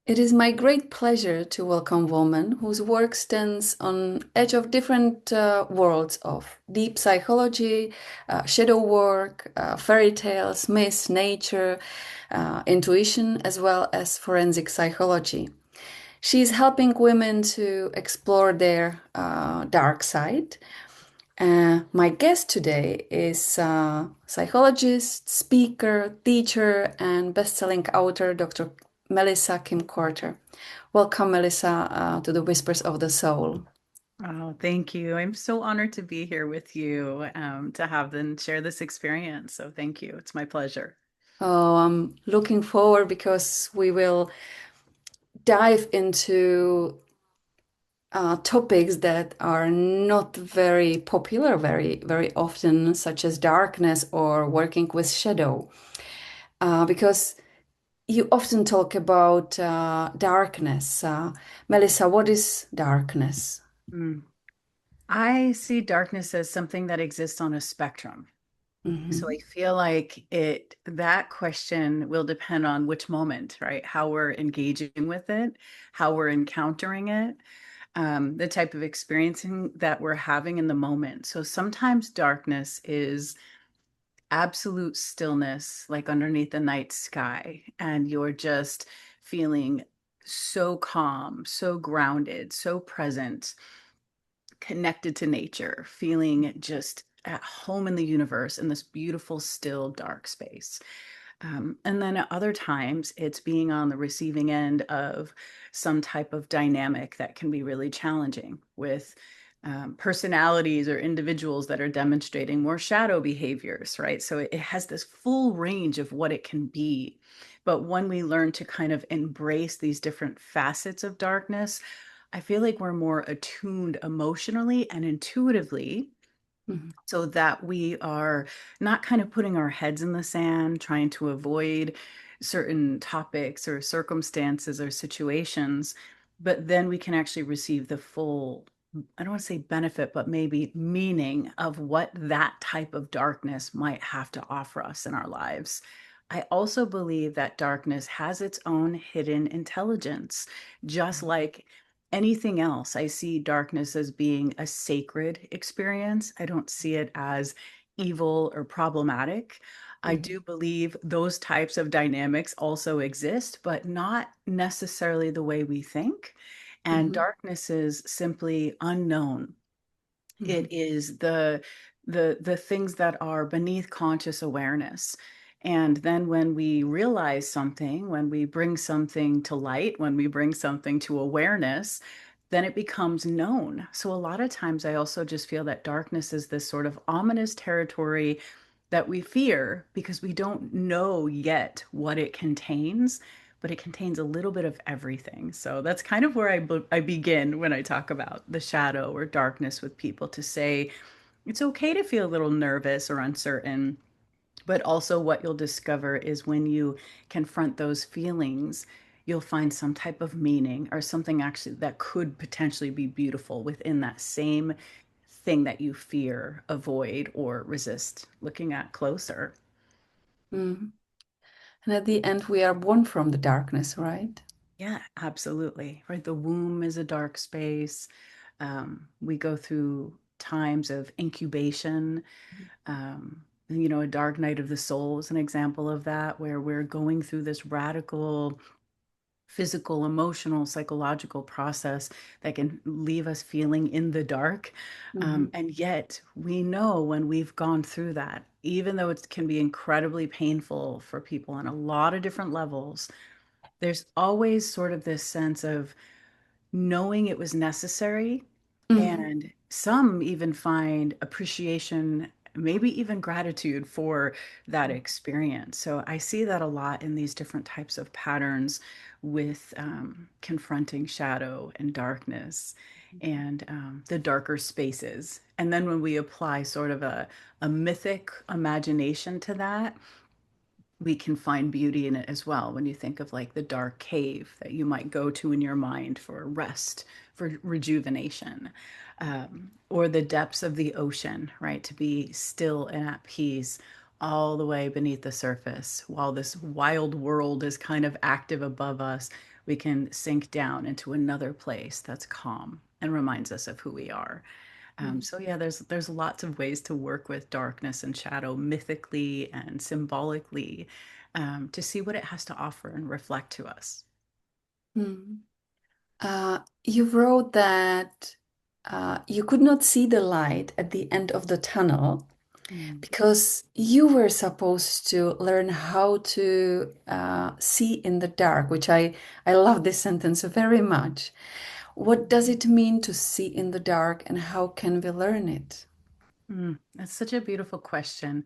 It is my great pleasure to welcome woman whose work stands on edge of different worlds of deep psychology, shadow work, fairy tales, myths, nature, intuition, as well as forensic psychology. She's helping women to explore their dark side. My guest today is psychologist, speaker, teacher, and best-selling author, Dr. Melissou Kim Corter. Welcome, Melissa, to the Whispers of the Soul. Oh, thank you. I'm so honored to be here with you, to have them share this experience. So thank you. It's my pleasure. Oh, I'm looking forward because we will dive into topics that are not very popular very often, such as darkness or working with shadow. Because you often talk about darkness. Melissa, what is darkness? Mm. I see darkness as something that exists on a spectrum. So I Mhm. feel like that question will depend on which moment, right? How we're engaging with it, how we're encountering it, the type of experiencing that we're having in the moment. So sometimes darkness is absolute stillness, like underneath the night sky, and you're just feeling so calm, so grounded, so present, connected to nature, feeling just at home in the universe in this beautiful, still, dark space. And then at other times, it's being on the receiving end of some type of dynamic that can be really challenging with personalities or individuals that are demonstrating more shadow behaviors, right? So it has this full range of what it can be. But when we learn to kind of embrace these different facets of darkness, I feel like we're more attuned emotionally and intuitively Mhm. so that we are not kind of putting our heads in the sand, trying to avoid certain topics or circumstances or situations, but then we can actually receive the full, I don't want to say benefit, but maybe meaning of what that type of darkness might have to offer us in our lives. I also believe that darkness has its own hidden intelligence, just like anything else. I see darkness as being a sacred experience. I don't see it as evil or problematic. I Mhm. do believe those types of dynamics also exist, but not necessarily the way we think. And Mhm. darkness is simply unknown. Mhm. It is the things that are beneath conscious awareness. And then when we realize something, when we bring something to light, when we bring something to awareness, then it becomes known. So a lot of times I also just feel that darkness is this sort of ominous territory that we fear because we don't know yet what it contains, but it contains a little bit of everything. So that's kind of where I begin when I talk about the shadow or darkness with people, to say it's okay to feel a little nervous or uncertain, but also what you'll discover is when you confront those feelings, you'll find some type of meaning or something actually that could potentially be beautiful within that same thing that you fear, avoid, or resist looking at closer. Mhm. And at the end, we are born from the darkness, right? Yeah, absolutely. Right. The womb is a dark space. We go through times of incubation. A dark night of the soul is an example of that, where we're going through this radical physical, emotional, psychological process that can leave us feeling in the dark. Mhm. And yet we know when we've gone through that, even though it can be incredibly painful for people on a lot of different levels, there's always sort of this sense of knowing it was necessary. Mhm. And some even find appreciation, maybe even gratitude for that experience. So I see that a lot in these different types of patterns with confronting shadow and darkness and the darker spaces. And then when we apply sort of a mythic imagination to that, we can find beauty in it as well. When you think of like the dark cave that you might go to in your mind for rest, for rejuvenation, or the depths of the ocean, right? To be still and at peace all the way beneath the surface while this wild world is kind of active above us. we can sink down into another place that's calm and reminds us of who we are. So yeah, there's lots of ways to work with darkness and shadow mythically and symbolically, to see what it has to offer and reflect to us. Mm. You wrote that you could not see the light at the end of the tunnel Mm. because you were supposed to learn how to see in the dark, which I love this sentence very much. What does it mean to see in the dark and how can we learn it? That's such a beautiful question.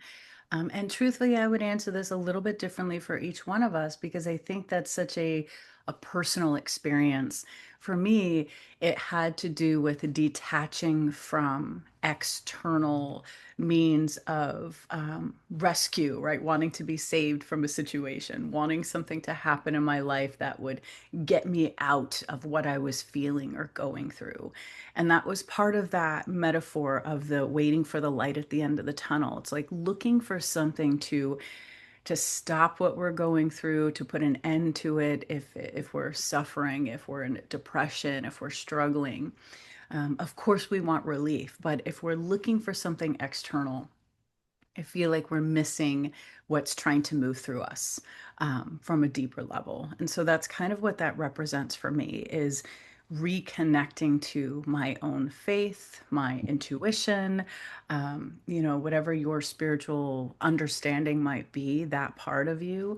And truthfully, I would answer this a little bit differently for each one of us because I think that's such a personal experience. For me, it had to do with detaching from external means of rescue, right? Wanting to be saved from a situation, wanting something to happen in my life that would get me out of what I was feeling or going through. And that was part of that metaphor of the waiting for the light at the end of the tunnel. It's like looking for something to stop what we're going through, to put an end to it if we're suffering, if we're in depression, if we're struggling. Of course, we want relief, but if we're looking for something external, I feel like we're missing what's trying to move through us, from a deeper level. And so that's kind of what that represents for me is reconnecting to my own faith, my intuition, whatever your spiritual understanding might be, that part of you.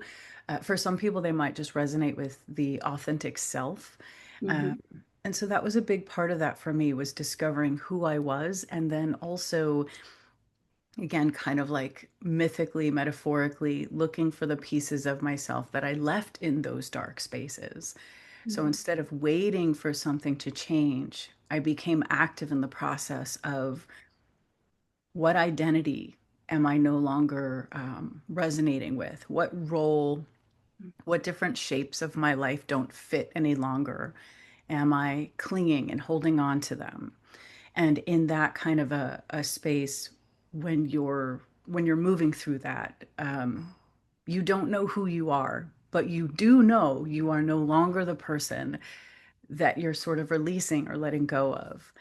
For some people, they might just resonate with the authentic self. Mhm. Um, and so that was a big part of that for me was discovering who I was and then also again, kind of like mythically, metaphorically, looking for the pieces of myself that I left in those dark spaces. So Mhm. instead of waiting for something to change, I became active in the process of what identity am I no longer resonating with? What role, what different shapes of my life don't fit any longer? Am I clinging and holding on to them? And in that kind of a space when you're moving through that, you don't know who you are, but you do know you are no longer the person that you're sort of releasing or letting go of.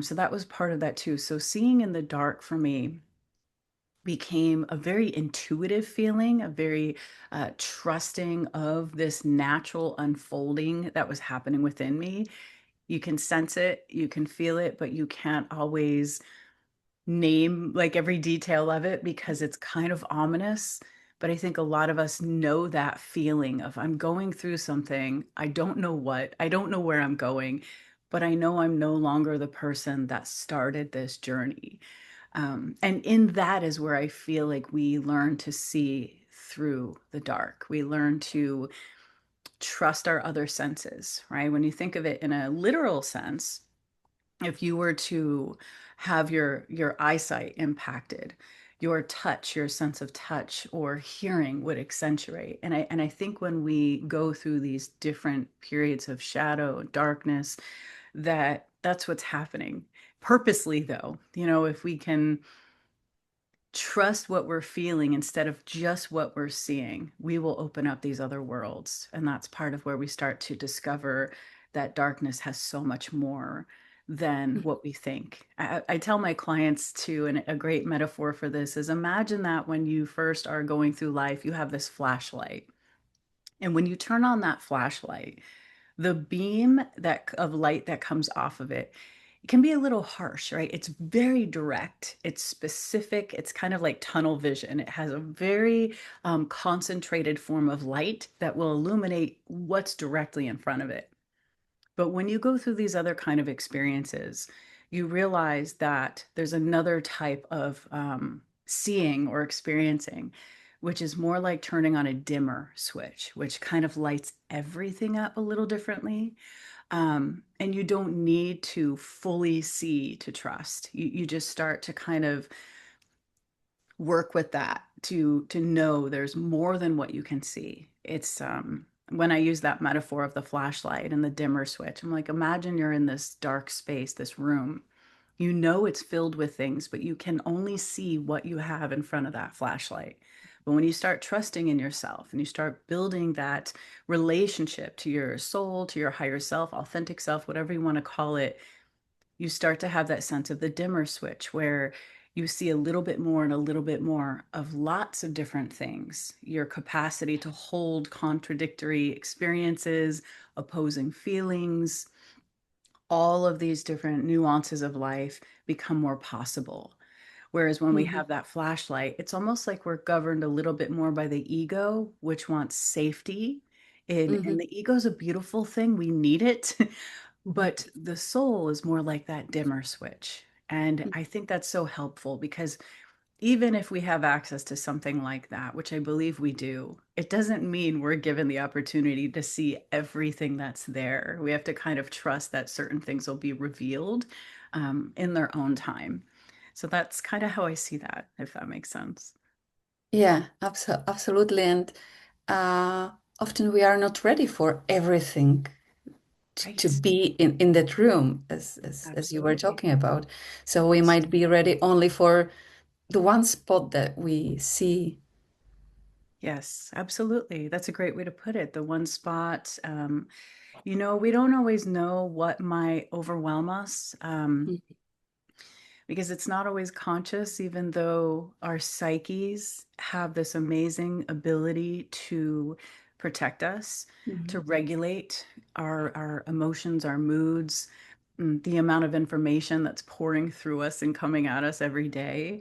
So that was part of that too. So seeing in the dark for me became a very intuitive feeling, a very trusting of this natural unfolding that was happening within me. You can sense it, you can feel it, but you can't always name like every detail of it because it's kind of ominous. But I think a lot of us know that feeling of I'm going through something. I don't know what, I don't know where I'm going, but I know I'm no longer the person that started this journey. And in that is where I feel like we learn to see through the dark. We learn to trust our other senses, right? When you think of it in a literal sense, if you were to have your eyesight impacted, your touch, your sense of touch or hearing would accentuate. And I think when we go through these different periods of shadow, darkness, that's what's happening. Purposely though, if we can trust what we're feeling instead of just what we're seeing, we will open up these other worlds. And that's part of where we start to discover that darkness has so much more than what we think. I tell my clients too, and a great metaphor for this is imagine that when you first are going through life, you have this flashlight. And when you turn on that flashlight, the beam that of light that comes off of it, it can be a little harsh, right? It's very direct, it's specific, it's kind of like tunnel vision. It has a very concentrated form of light that will illuminate what's directly in front of it. But when you go through these other kind of experiences, you realize that there's another type of seeing or experiencing, which is more like turning on a dimmer switch, which kind of lights everything up a little differently. And you don't need to fully see to trust. You just start to kind of work with that to know there's more than what you can see. It's when I use that metaphor of the flashlight and the dimmer switch, I'm like, imagine you're in this dark space, this room. You know it's filled with things, but you can only see what you have in front of that flashlight. But when you start trusting in yourself and you start building that relationship to your soul, to your higher self, authentic self, whatever you want to call it, you start to have that sense of the dimmer switch where you see a little bit more and a little bit more of lots of different things. Your capacity to hold contradictory experiences, opposing feelings, all of these different nuances of life become more possible. Whereas when we Mhm. have that flashlight, it's almost like we're governed a little bit more by the ego, which wants safety. And Mhm. the ego is a beautiful thing. We need it. Mhm. But the soul is more like that dimmer switch. And Mhm. I think that's so helpful because even if we have access to something like that, which I believe we do, it doesn't mean we're given the opportunity to see everything that's there. We have to kind of trust that certain things will be revealed in their own time. So that's kind of how I see that, if that makes sense. Yeah, absolutely. And uh, often we are not ready for everything to Right. be in that room, as you were Absolutely. talking about. So we might be ready only for the one spot that we see. Yes, absolutely. That's a great way to put it. The one spot, we don't always know what might overwhelm us. Because it's not always conscious, even though our psyches have this amazing ability to protect us, to Mhm. regulate our emotions, our moods, the amount of information that's pouring through us and coming at us every day.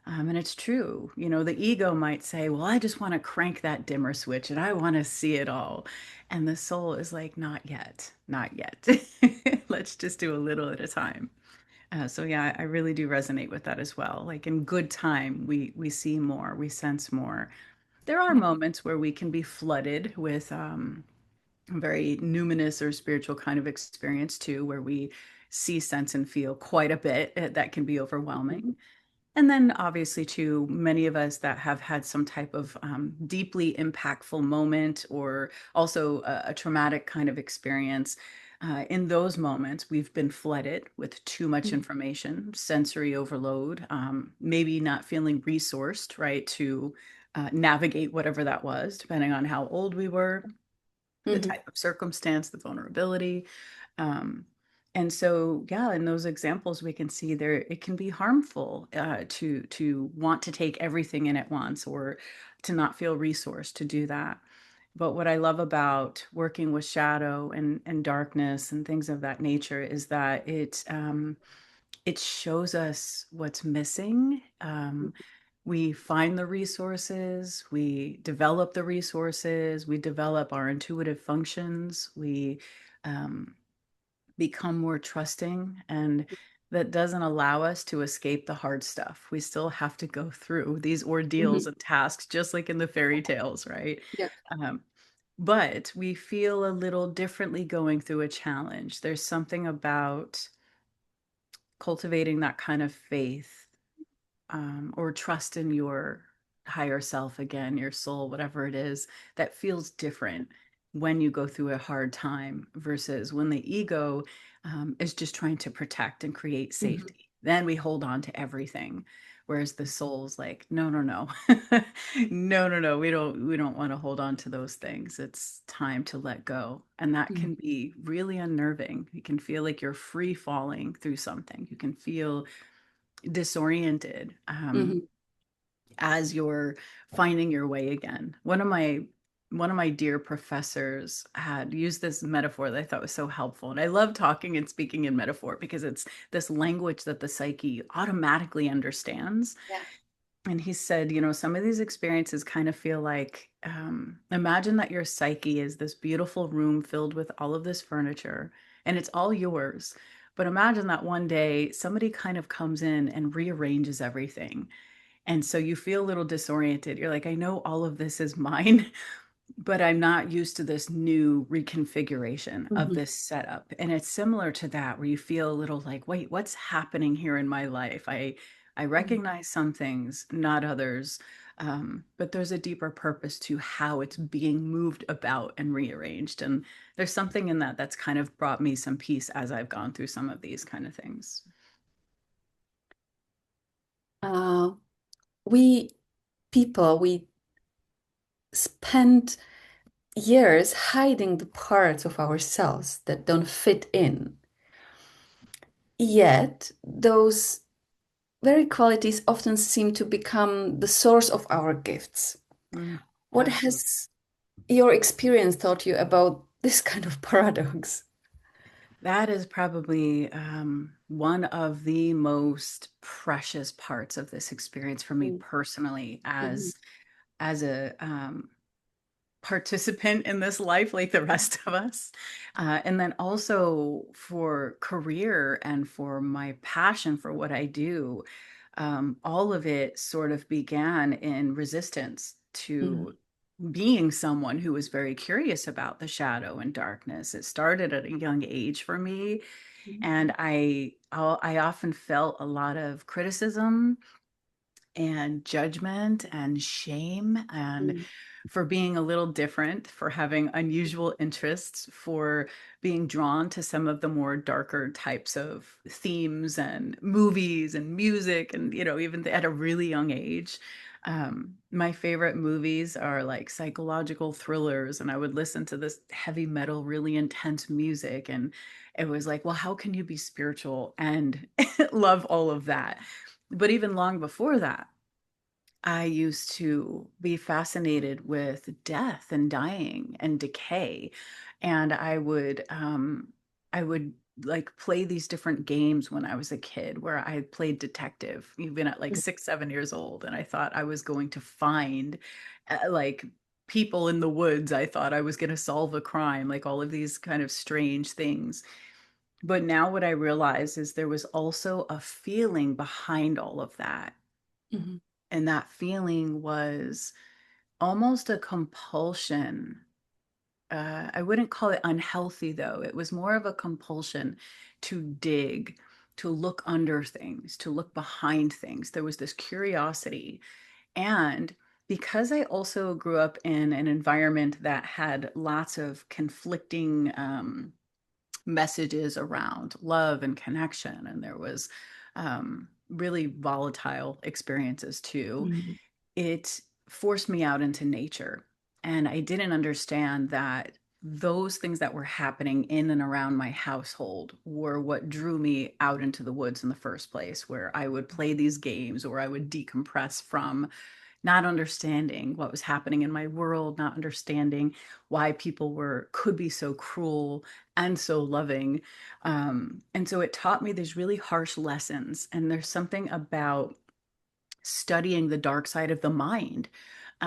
And it's true. The ego might say, well, I just want to crank that dimmer switch and I want to see it all. And the soul is like, not yet, not yet. Let's just do a little at a time. So yeah, I really do resonate with that as well. Like in good time, we see more, we sense more. There are moments where we can be flooded with a very numinous or spiritual kind of experience too, where we see, sense, and feel quite a bit. That can be overwhelming. And then obviously too, many of us that have had some type of deeply impactful moment or also a traumatic kind of experience. In those moments, we've been flooded with too much Mhm. information, sensory overload, maybe not feeling resourced, right, to navigate whatever that was, depending on how old we were, the Mhm. type of circumstance, the vulnerability. Um, and so, yeah, in those examples, we can see there it can be harmful to want to take everything in at once or to not feel resourced to do that. But what I love about working with shadow and darkness and things of that nature is that it shows us what's missing. We find the resources, we develop the resources, we develop our intuitive functions, we um, become more trusting, and that doesn't allow us to escape the hard stuff. We still have to go through these ordeals Mhm. and tasks, just like in the fairy tales, right? Yeah. Um, but we feel a little differently going through a challenge. There's something about cultivating that kind of faith or trust in your higher self again, your soul, whatever it is, that feels different when you go through a hard time versus when the ego is just trying to protect and create Mhm. safety. Then we hold on to everything. Whereas the soul's like, no, no, no, no, no, no. We don't want to hold on to those things. It's time to let go. And that Mhm. can be really unnerving. You can feel like you're free falling through something. You can feel disoriented Mhm. as you're finding your way again. One of my dear professors had used this metaphor that I thought was so helpful. And I love talking and speaking in metaphor because it's this language that the psyche automatically understands. Yeah. And he said, some of these experiences kind of feel like imagine that your psyche is this beautiful room filled with all of this furniture and it's all yours. But imagine that one day somebody kind of comes in and rearranges everything. And so you feel a little disoriented. You're like, I know all of this is mine, but I'm not used to this new reconfiguration of Mhm. this setup. And it's similar to that, where you feel a little like, wait, what's happening here in my life? I Mhm. recognize some things, not others. But there's a deeper purpose to how it's being moved about and rearranged. And there's something in that that's kind of brought me some peace as I've gone through some of these kind of things. Uh, we people, we spend years hiding the parts of ourselves that don't fit in. Yet, those very qualities often seem to become the source of our gifts. What Absolutely. has your experience taught you about this kind of paradox? That is probably one of the most precious parts of this experience for me Mm, personally, mhm, as a participant in this life, like the rest of us, and then also for career and for my passion for what I do. All of it sort of began in resistance mhm, to being someone who was very curious about the shadow and darkness. It started at a young age for me, mhm, and I often felt a lot of criticism and judgment and shame, and mhm, for being a little different, for having unusual interests, for being drawn to some of the more darker types of themes and movies and music, and even at a really young age. My favorite movies are like psychological thrillers, and I would listen to this heavy metal, really intense music, and it was like, well, how can you be spiritual and love all of that? But even long before that, I used to be fascinated with death and dying and decay. And I would like play these different games when I was a kid where I played detective, even at like 6, 7 years old. And I thought I was going to find like people in the woods. I thought I was going to solve a crime, like all of these kind of strange things. But now what I realize is there was also a feeling behind all of that. mhm, And that feeling was almost a compulsion. I wouldn't call it unhealthy, though. It was more of a compulsion to dig, to look under things, to look behind things. There was this curiosity. And because I also grew up in an environment that had lots of conflicting messages around love and connection, and there was really volatile experiences too, mhm, it forced me out into nature. And I didn't understand that those things that were happening in and around my household were what drew me out into the woods in the first place, where I would play these games or I would decompress from not understanding what was happening in my world, not understanding why people could be so cruel and so loving. And so it taught me these really harsh lessons. And there's something about studying the dark side of the mind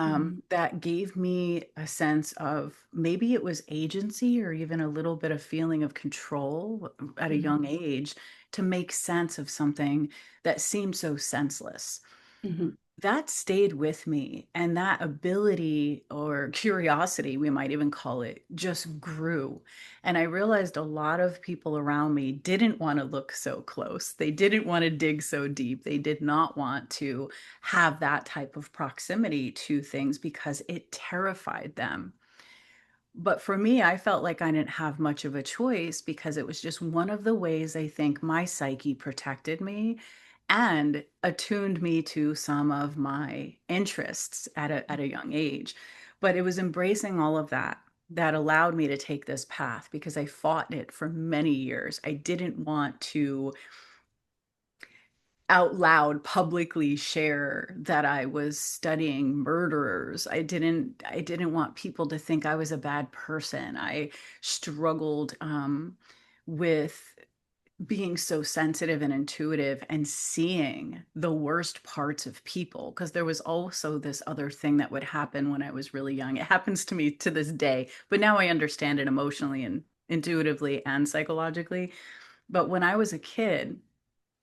mhm, that gave me a sense of, maybe it was agency or even a little bit of feeling of control at a mhm, young age, to make sense of something that seemed so senseless. mhm, That stayed with me, and that ability or curiosity, we might even call it, just grew. And I realized a lot of people around me didn't want to look so close. They didn't want to dig so deep. They did not want to have that type of proximity to things because it terrified them. But for me, I felt like I didn't have much of a choice, because it was just one of the ways I think my psyche protected me and attuned me to some of my interests at a young age. But it was embracing all of that that allowed me to take this path, because I fought it for many years. I didn't want to out loud publicly share that I was studying murderers. I didn't want people to think I was a bad person. I struggled with being so sensitive and intuitive and seeing the worst parts of people, because there was also this other thing that would happen when I was really young. It happens to me to this day, but now I understand it emotionally and intuitively and psychologically. But when I was a kid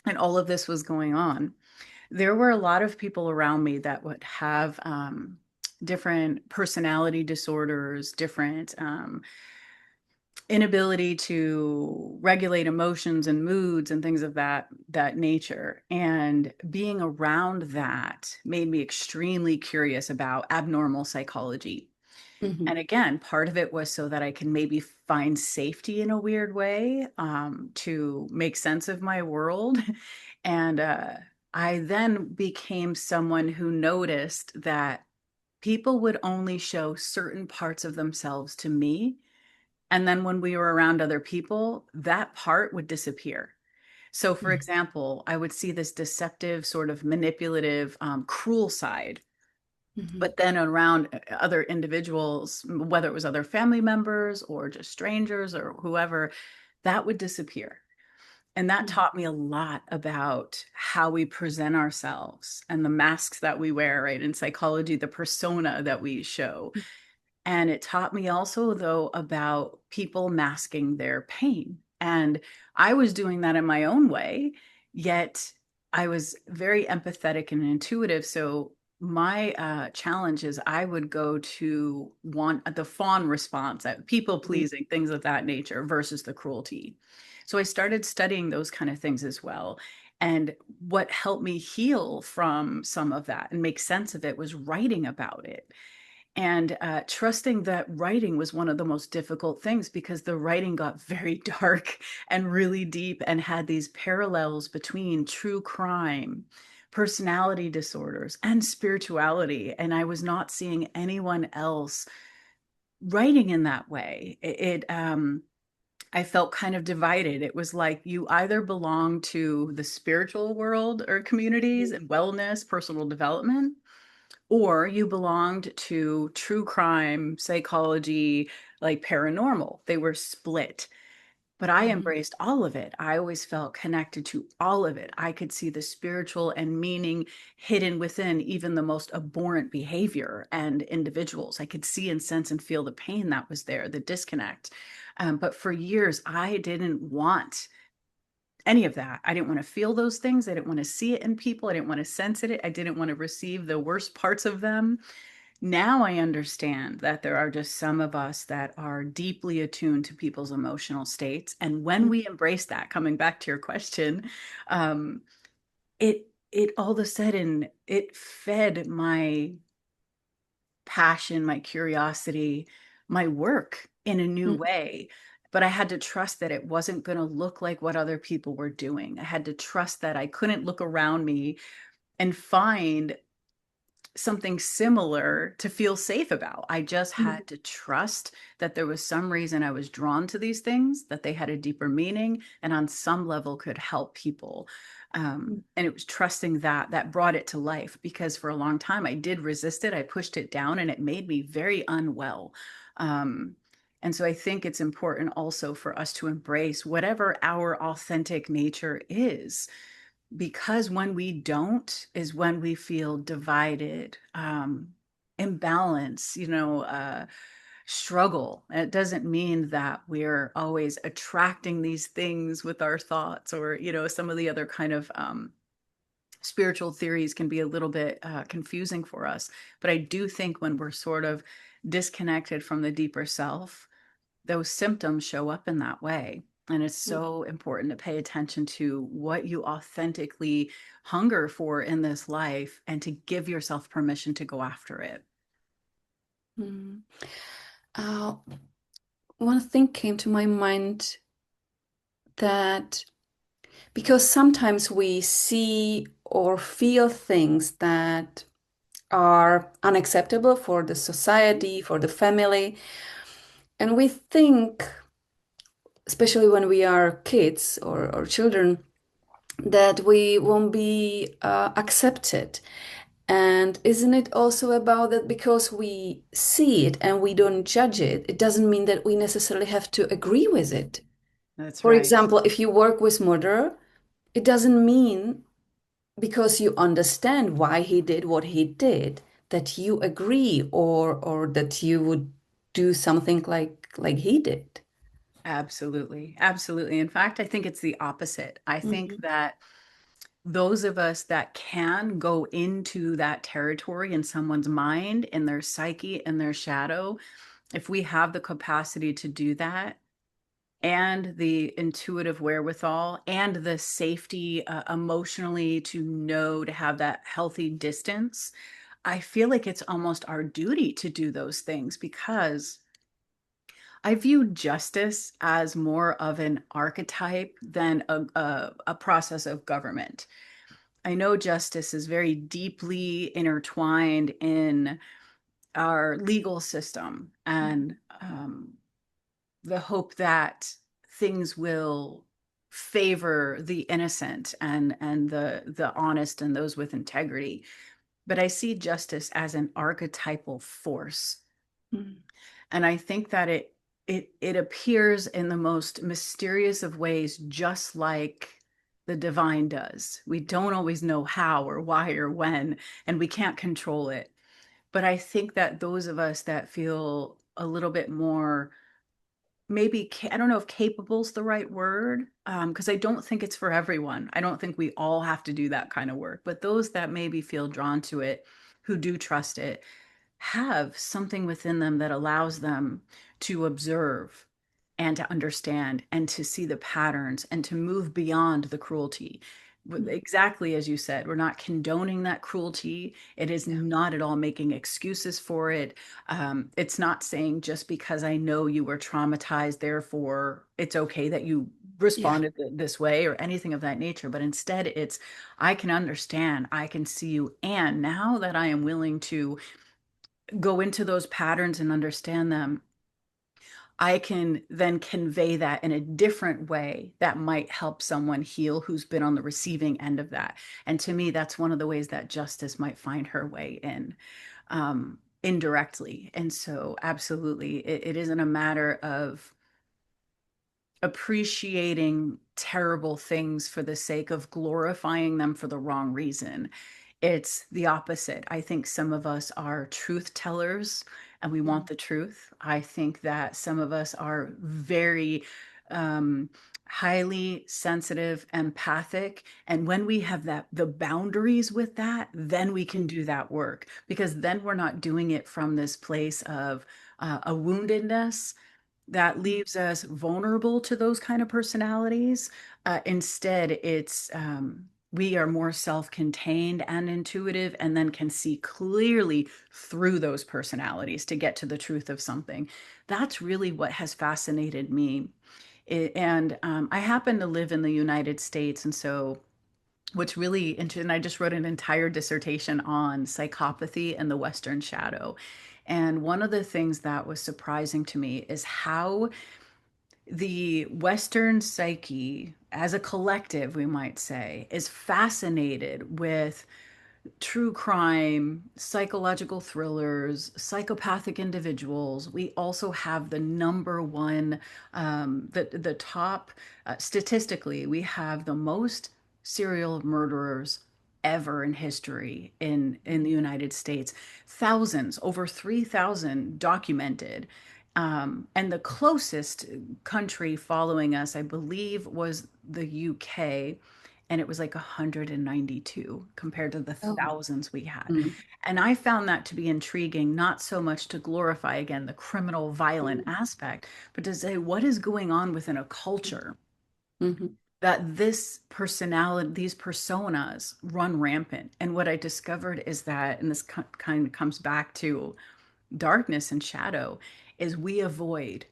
and all of this was going on, there were a lot of people around me that would have different personality disorders, different inability to regulate emotions and moods and things of that nature. And being around that made me extremely curious about abnormal psychology. mhm, And again, part of it was so that I can maybe find safety in a weird way, to make sense of my world. And I then became someone who noticed that people would only show certain parts of themselves to me. And then when we were around other people, that part would disappear. So, for example, I would see this deceptive, sort of manipulative, cruel side. Mhm. But then around other individuals, whether it was other family members or just strangers or whoever, that would disappear. And that Mhm. taught me a lot about how we present ourselves and the masks that we wear, right? In psychology, the persona that we show. And it taught me also, though, about people masking their pain. And I was doing that in my own way, yet I was very empathetic and intuitive. So my challenge is I would go to want the fawn response at people pleasing, things of that nature versus the cruelty. So I started studying those kind of things as well. And what helped me heal from some of that and make sense of it was writing about it and trusting that writing was one of the most difficult things because the writing got very dark and really deep and had these parallels between true crime, personality disorders, and spirituality. And I was not seeing anyone else writing in that way. I felt kind of divided. It was like you either belong to the spiritual world or communities and wellness, personal development, or you belonged to true crime, psychology, like paranormal. They were split. But I Mhm. embraced all of it. I always felt connected to all of it. I could see the spiritual and meaning hidden within even the most abhorrent behavior and individuals. I could see and sense and feel the pain that was there, the disconnect. But for years, I didn't want any of that. I didn't want to feel those things. I didn't want to see it in people. I didn't want to sense it. I didn't want to receive the worst parts of them. Now I understand that there are just some of us that are deeply attuned to people's emotional states. And when we embrace that, coming back to your question, um, it all of a sudden it fed my passion, my curiosity, my work in a new Mhm. way. But I had to trust that it wasn't going to look like what other people were doing. I had to trust that I couldn't look around me and find something similar to feel safe about. I just Mhm. had to trust that there was some reason I was drawn to these things, that they had a deeper meaning, and on some level could help people. And it was trusting that that brought it to life because for a long time I did resist it. I pushed it down and it made me very unwell. Um, and so I think it's important also for us to embrace whatever our authentic nature is because when we don't is when we feel divided, imbalance, struggle. And it doesn't mean that we're always attracting these things with our thoughts or, some of the other kind of spiritual theories can be a little bit confusing for us. But I do think when we're sort of disconnected from the deeper self, those symptoms show up in that way. And it's so important to pay attention to what you authentically hunger for in this life and to give yourself permission to go after it. Mhm. Uh, One thing came to my mind that because sometimes we see or feel things that are unacceptable for the society, for the family, and we think, especially when we are kids or children, that we won't be accepted. And isn't it also about that because we see it and we don't judge it, it doesn't mean that we necessarily have to agree with it. That's For right. example, if you work with murder, it doesn't mean because you understand why he did what he did that you agree or that you would do something like he did. Absolutely. Absolutely. In fact, I think it's the opposite. I think Mhm. that those of us that can go into that territory in someone's mind, in their psyche, in their shadow, if we have the capacity to do that, and the intuitive wherewithal and the safety emotionally to know to have that healthy distance, I feel like it's almost our duty to do those things because I view justice as more of an archetype than a process of government. I know justice is very deeply intertwined in our legal system and the hope that things will favor the innocent and the honest and those with integrity. But I see justice as an archetypal force. Mm. And I think that it appears in the most mysterious of ways, just like the divine does. We don't always know how or why or when, and we can't control it. But I think that those of us that feel a little bit more, maybe, I don't know if capable is the right word, because I don't think it's for everyone. I don't think we all have to do that kind of work, but those that maybe feel drawn to it, who do trust it, have something within them that allows them to observe and to understand and to see the patterns and to move beyond the cruelty. Exactly as you said, we're not condoning that cruelty. It is not at all making excuses for it. It's not saying just because I know you were traumatized, therefore it's okay that you responded this way or anything of that nature. But instead, it's, I can understand, I can see you. And now that I am willing to go into those patterns and understand them, I can then convey that in a different way that might help someone heal who's been on the receiving end of that. And to me, that's one of the ways that justice might find her way in, indirectly. And so absolutely, it isn't a matter of appreciating terrible things for the sake of glorifying them for the wrong reason. It's the opposite. I think some of us are truth tellers and we want the truth. I think that some of us are very highly sensitive, empathic. And when we have the boundaries with that, then we can do that work, because then we're not doing it from this place of a woundedness that leaves us vulnerable to those kind of personalities. Instead, it's we are more self-contained and intuitive, and then can see clearly through those personalities to get to the truth of something. That's really what has fascinated me. And I happen to live in the United States, and so what's really interesting, and I just wrote an entire dissertation on psychopathy and the Western shadow. And one of the things that was surprising to me is how the Western psyche, as a collective, we might say, is fascinated with true crime, psychological thrillers, psychopathic individuals. We also have the number one, the top, statistically, we have the most serial murderers ever in history in the United States. Thousands, over 3,000 documented. And the closest country following us, I believe, was the UK, and it was like 192 compared to the thousands we had. And I found that to be intriguing, not so much to glorify, again, the criminal, violent aspect, but to say what is going on within a culture that this personality, these personas run rampant. And what I discovered is that, and this kind of comes back to darkness and shadow, is we avoid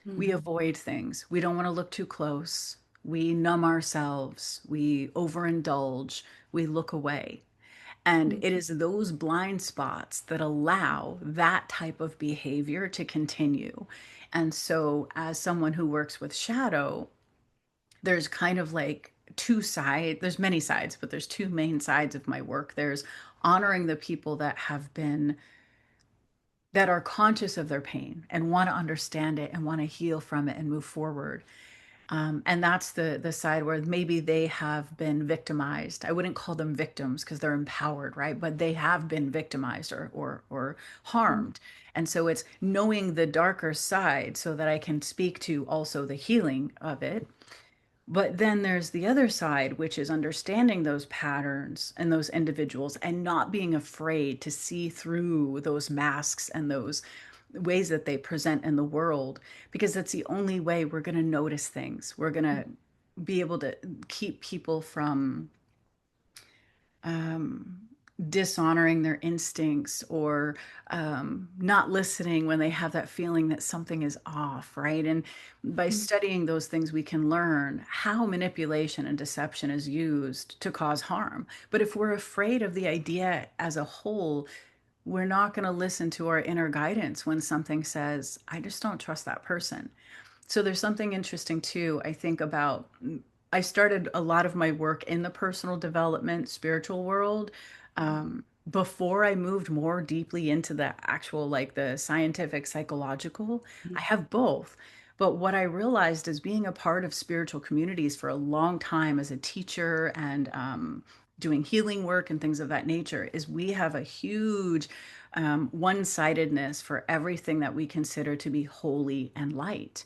things. We don't want to look too close. We numb ourselves. We overindulge. We look away. And it is those blind spots that allow that type of behavior to continue. And so, as someone who works with shadow, there's kind of like two sides. There's many sides, but there's two main sides of my work. There's honoring the people that have been, that are conscious of their pain and want to understand it and want to heal from it and move forward. And that's the side where maybe they have been victimized. I wouldn't call them victims because they're empowered, right? But they have been victimized or harmed. And so it's knowing the darker side so that I can speak to also the healing of it. But then there's the other side, which is understanding those patterns and those individuals and not being afraid to see through those masks and those ways that they present in the world, because that's the only way we're going to notice things. We're going to be able to keep people from dishonoring their instincts or not listening when they have that feeling that something is off, right? And by studying those things, we can learn how manipulation and deception is used to cause harm. But if we're afraid of the idea as a whole, we're not going to listen to our inner guidance when something says, I just don't trust that person. So there's something interesting too, I think about. I started a lot of my work in the personal development, spiritual world, before I moved more deeply into the actual, like the scientific, psychological. I have both. But what I realized is being a part of spiritual communities for a long time as a teacher and doing healing work and things of that nature is we have a huge one-sidedness for everything that we consider to be holy and light.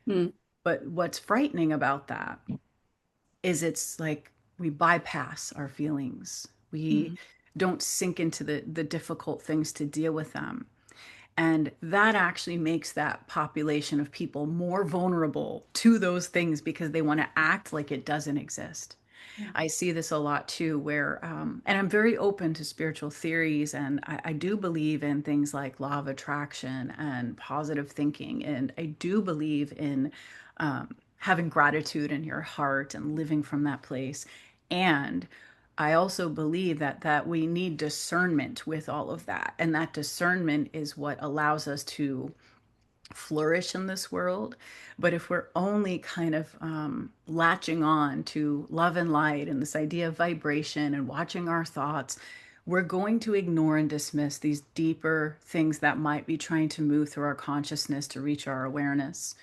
Mm. But what's frightening about that is it's like we bypass our feelings. We Mm. don't sink into the difficult things to deal with them. And that actually makes that population of people more vulnerable to those things because they want to act like it doesn't exist. Yeah. I see this a lot too, where, and I'm very open to spiritual theories, and I do believe in things like law of attraction and positive thinking. And I do believe in having gratitude in your heart and living from that place. And I also believe that we need discernment with all of that. And that discernment is what allows us to flourish in this world. But if we're only kind of latching on to love and light and this idea of vibration and watching our thoughts, we're going to ignore and dismiss these deeper things that might be trying to move through our consciousness to reach our awareness.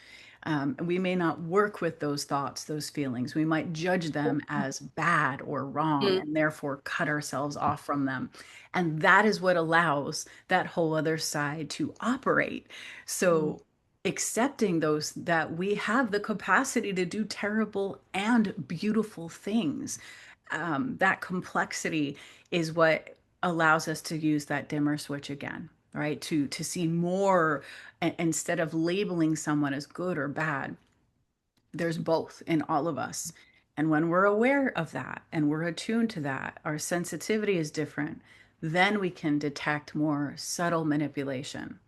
We may not work with those thoughts, those feelings. We might judge them as bad or wrong Mm. and therefore cut ourselves off from them. And that is what allows that whole other side to operate. Mm. So, accepting those that we have the capacity to do terrible and beautiful things, that complexity is what allows us to use that dimmer switch again, right? To see more instead of labeling someone as good or bad. There's both in all of us. And when we're aware of that and we're attuned to that, our sensitivity is different, then we can detect more subtle manipulation.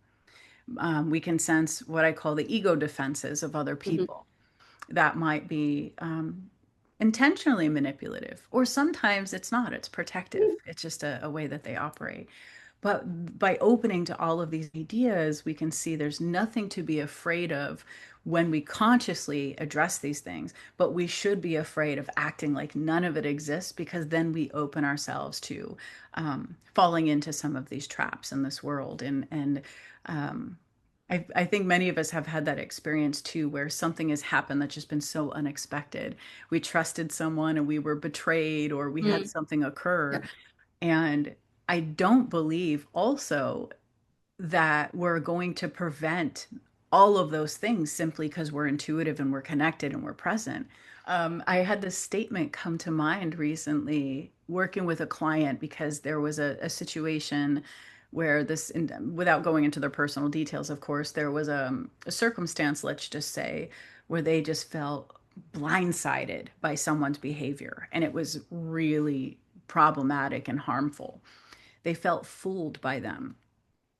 We can sense what I call the ego defenses of other Mhm. people that might be intentionally manipulative, or sometimes it's not, it's protective. It's just a way that they operate. But by opening to all of these ideas, we can see there's nothing to be afraid of when we consciously address these things. But we should be afraid of acting like none of it exists because then we open ourselves to falling into some of these traps in this world. And I think many of us have had that experience too, where something has happened that's just been so unexpected. We trusted someone and we were betrayed, or we had Mm. something occur. Yeah. And I don't believe also that we're going to prevent all of those things simply because we're intuitive and we're connected and we're present. I had this statement come to mind recently working with a client because there was a situation where without going into their personal details, of course, there was a circumstance, let's just say, where they just felt blindsided by someone's behavior. And it was really problematic and harmful. They felt fooled by them.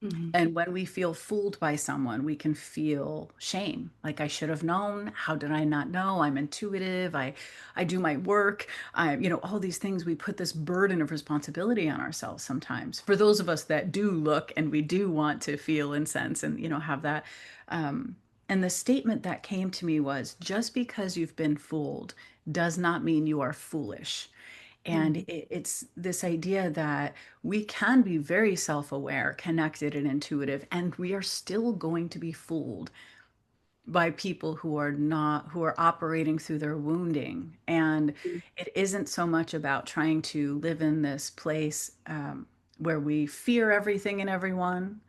Mhm. And when we feel fooled by someone, we can feel shame. Like I should have known. How did I not know? I'm intuitive. I do my work. All these things, we put this burden of responsibility on ourselves sometimes. For those of us that do look and we do want to feel and sense and, have that. And the statement that came to me was just because you've been fooled does not mean you are foolish. And Mm. it's this idea that we can be very self-aware, connected, and intuitive, and we are still going to be fooled by people who are operating through their wounding. And Mm. it isn't so much about trying to live in this place where we fear everything and everyone,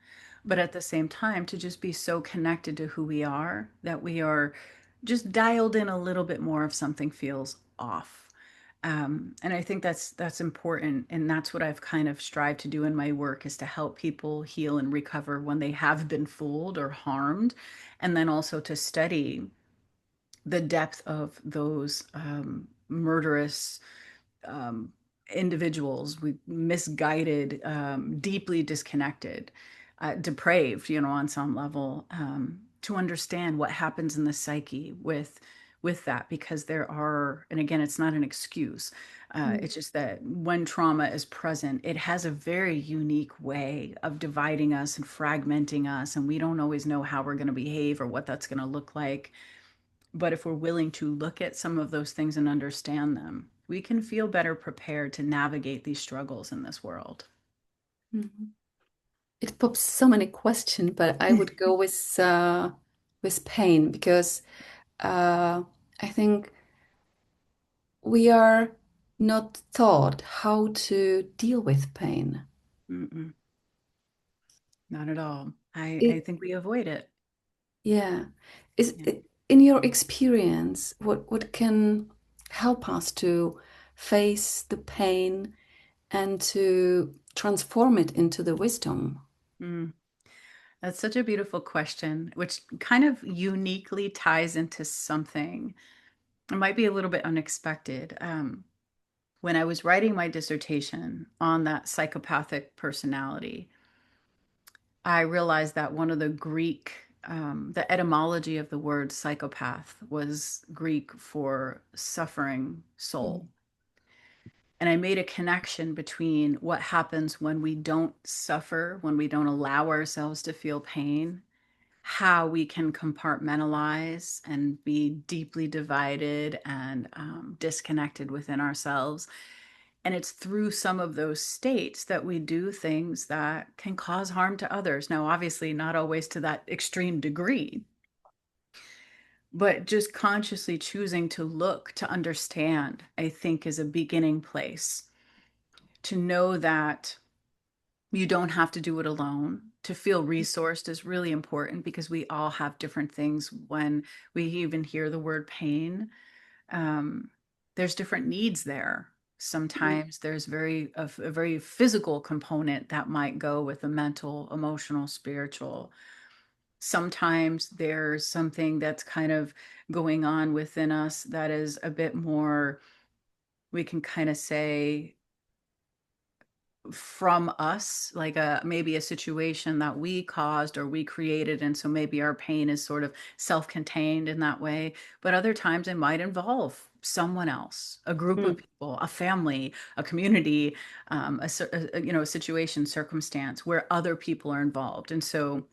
but at the same time, to just be so connected to who we are that we are just dialed in a little bit more if something feels off. And I think that's important, and that's what I've kind of strived to do in my work is to help people heal and recover when they have been fooled or harmed, and then also to study the depth of those murderous um, individuals, misguided, deeply disconnected, depraved, on some level, to understand what happens in the psyche with with that, because there are, and again, it's not an excuse. Mm. It's just that when trauma is present, it has a very unique way of dividing us and fragmenting us, and we don't always know how we're going to behave or what that's going to look like. But if we're willing to look at some of those things and understand them, we can feel better prepared to navigate these struggles in this world. Mhm. It pops so many questions, but I would go with pain because uh, I think we are not taught how to deal with pain. Mm-mm, not at all. I It, think we avoid it. yeah. Is Yeah. it, in your experience, what can help us to face the pain and to transform it into the wisdom? Mm. That's such a beautiful question, which kind of uniquely ties into something. It might be a little bit unexpected. When I was writing my dissertation on that psychopathic personality, I realized that one of the the etymology of the word psychopath was Greek for suffering soul. Mm. And I made a connection between what happens when we don't suffer, when we don't allow ourselves to feel pain, how we can compartmentalize and be deeply divided and disconnected within ourselves. And it's through some of those states that we do things that can cause harm to others. Now, obviously, not always to that extreme degree, but just consciously choosing to look to understand, I think, is a beginning place to know that you don't have to do it alone. To feel resourced is really important because we all have different things. When we even hear the word pain, um, there's different needs there. Mm. Sometimes there's a very physical component that might go with the mental, emotional, spiritual. Sometimes there's something that's kind of going on within us that is a bit more, we can kind of say, from us, like a maybe a situation that we caused or we created, and so maybe our pain is sort of self-contained in that way. But other times it might involve someone else, a group of Mm. people, a family, a community, a situation, circumstance where other people are involved. And so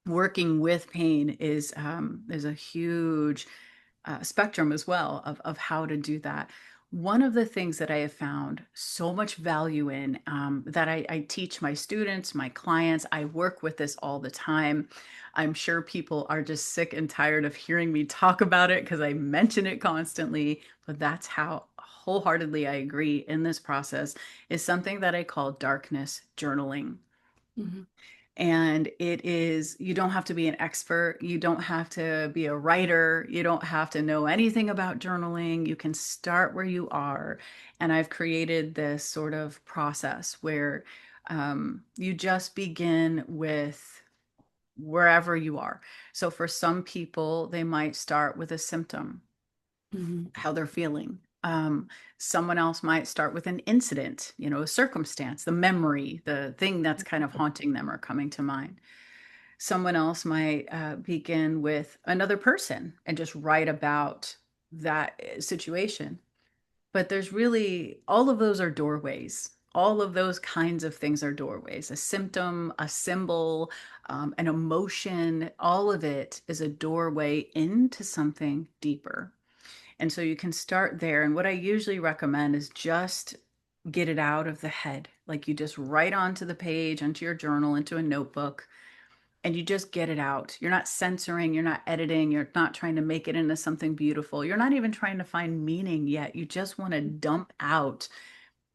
working with pain is a huge spectrum as well of how to do that. One of the things that I have found so much value in, that I teach my students, my clients, I work with this all the time. I'm sure people are just sick and tired of hearing me talk about it because I mention it constantly, but that's how wholeheartedly I agree in this process, is something that I call darkness journaling. Mhm. And it is, you don't have to be an expert. You don't have to be a writer. You don't have to know anything about journaling. You can start where you are. And I've created this sort of process where you just begin with wherever you are. So for some people, they might start with a symptom, Mhm. how they're feeling. Someone else might start with an incident, a circumstance, the memory, the thing that's kind of haunting them or coming to mind. Someone else might begin with another person and just write about that situation. But there's really, all of those are doorways. All of those kinds of things are doorways. A symptom, a symbol, an emotion, all of it is a doorway into something deeper. And so you can start there. And what I usually recommend is just get it out of the head. Like you just write onto the page, onto your journal, into a notebook, and you just get it out. You're not censoring, you're not editing, you're not trying to make it into something beautiful. You're not even trying to find meaning yet. You just want to dump out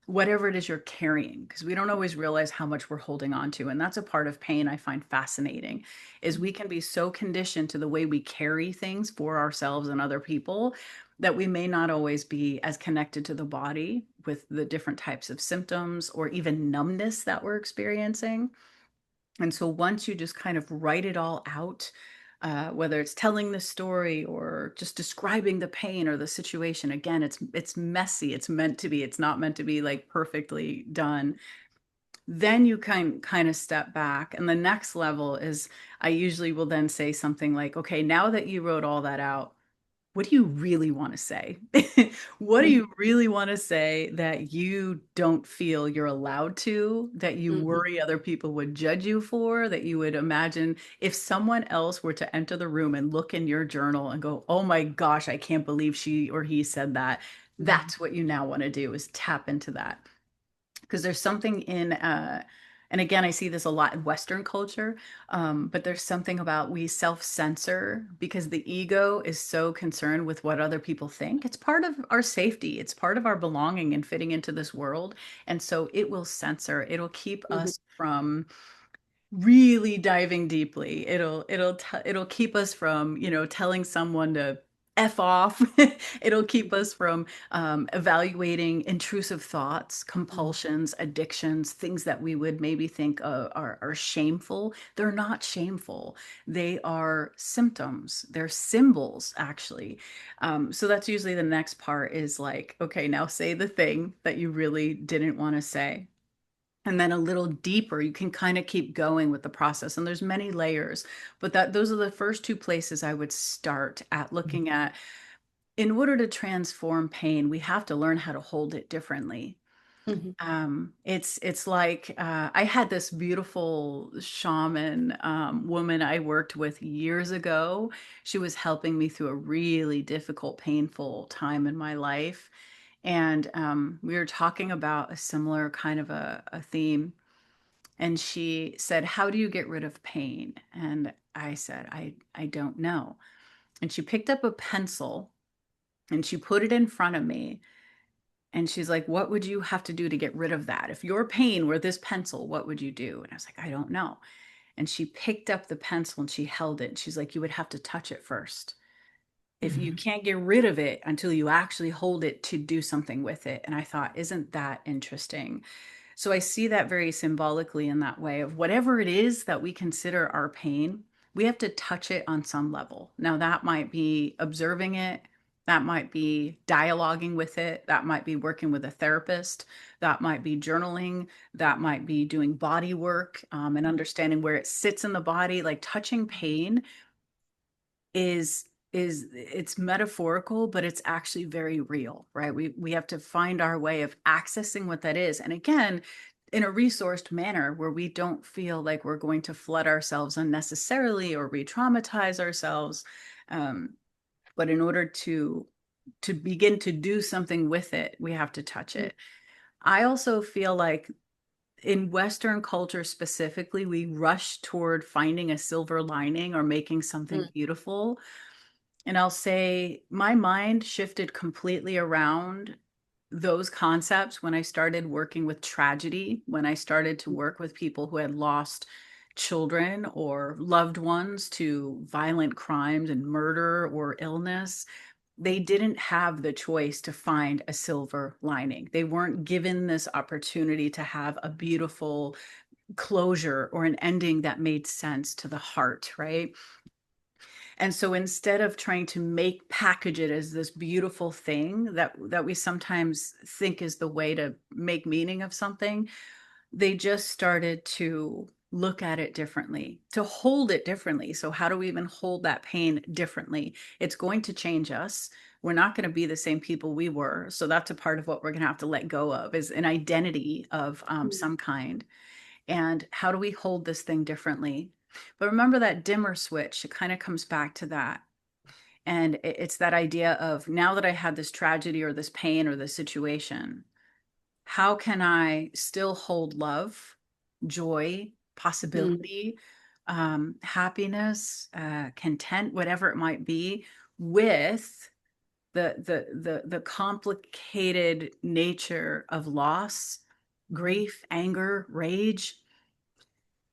whatever it is you're carrying, because we don't always realize how much we're holding on to. And that's a part of pain I find fascinating, is we can be so conditioned to the way we carry things for ourselves and other people that we may not always be as connected to the body with the different types of symptoms or even numbness that we're experiencing. And so once you just kind of write it all out, whether it's telling the story or just describing the pain or the situation, again, it's messy. It's meant to be. It's not meant to be like perfectly done. Then you can kind of step back. And the next level is, I usually will then say something like, okay, now that you wrote all that out, what do you really want to say? What do you really want to say that you don't feel you're allowed to, that you Mhm. worry other people would judge you for, that you would imagine if someone else were to enter the room and look in your journal and go, oh my gosh, I can't believe she or he said that. Mhm. That's what you now want to do, is tap into that. Because there's something in and again, I see this a lot in Western culture, but there's something about we self-censor because the ego is so concerned with what other people think. It's part of our safety, it's part of our belonging and fitting into this world. And so it will censor, it'll keep Mhm. us from really diving deeply. It'll keep us from, telling someone to F off. It'll keep us from evaluating intrusive thoughts, Mhm. compulsions, addictions, things that we would maybe think are shameful. They're not shameful. They are symptoms. They're symbols, actually. So that's usually the next part, is like, okay, now say the thing that you really didn't want to say. And then a little deeper, you can kind of keep going with the process, and there's many layers, but those are the first two places I would start at, looking at, in order to transform pain, we have to learn how to hold it differently. Mhm. It's like, I had this beautiful shaman, woman I worked with years ago. She was helping me through a really difficult, painful time in my life. And we were talking about a similar kind of a theme. And she said, how do you get rid of pain? And I said, I don't know. And she picked up a pencil and she put it in front of me. And she's like, what would you have to do to get rid of that? If your pain were this pencil, what would you do? And I was like, I don't know. And she picked up the pencil and she held it. She's like, you would have to touch it first. If you Mhm. can't get rid of it until you actually hold it to do something with it. And I thought, isn't that interesting? So I see that very symbolically in that way, of whatever it is that we consider our pain, we have to touch it on some level. Now, that might be observing it, that might be dialoguing with it, that might be working with a therapist, that might be journaling, that might be doing body work, and understanding where it sits in the body. Like, touching pain is it's metaphorical, but it's actually very real, right? We have to find our way of accessing what that is, and again, in a resourced manner where we don't feel like we're going to flood ourselves unnecessarily or re-traumatize ourselves. um, but in order to begin to do something with it, we have to touch it. I also feel like in Western culture specifically, we rush toward finding a silver lining or making something Mhm. beautiful. And I'll say my mind shifted completely around those concepts when I started working with tragedy, when I started to work with people who had lost children or loved ones to violent crimes and murder or illness. They didn't have the choice to find a silver lining. They weren't given this opportunity to have a beautiful closure or an ending that made sense to the heart, right? And so instead of trying to package it as this beautiful thing that we sometimes think is the way to make meaning of something, they just started to look at it differently, to hold it differently. So how do we even hold that pain differently? It's going to change us. We're not going to be the same people we were. So that's a part of what we're going to have to let go of, is an identity of Mhm. some kind. And how do we hold this thing differently? But remember that dimmer switch, it kind of comes back to that. And it's that idea of, now that I had this tragedy or this pain or this situation, how can I still hold love, joy, Mhm. possibility, happiness, content, whatever it might be, with the complicated nature of loss, grief, anger, rage.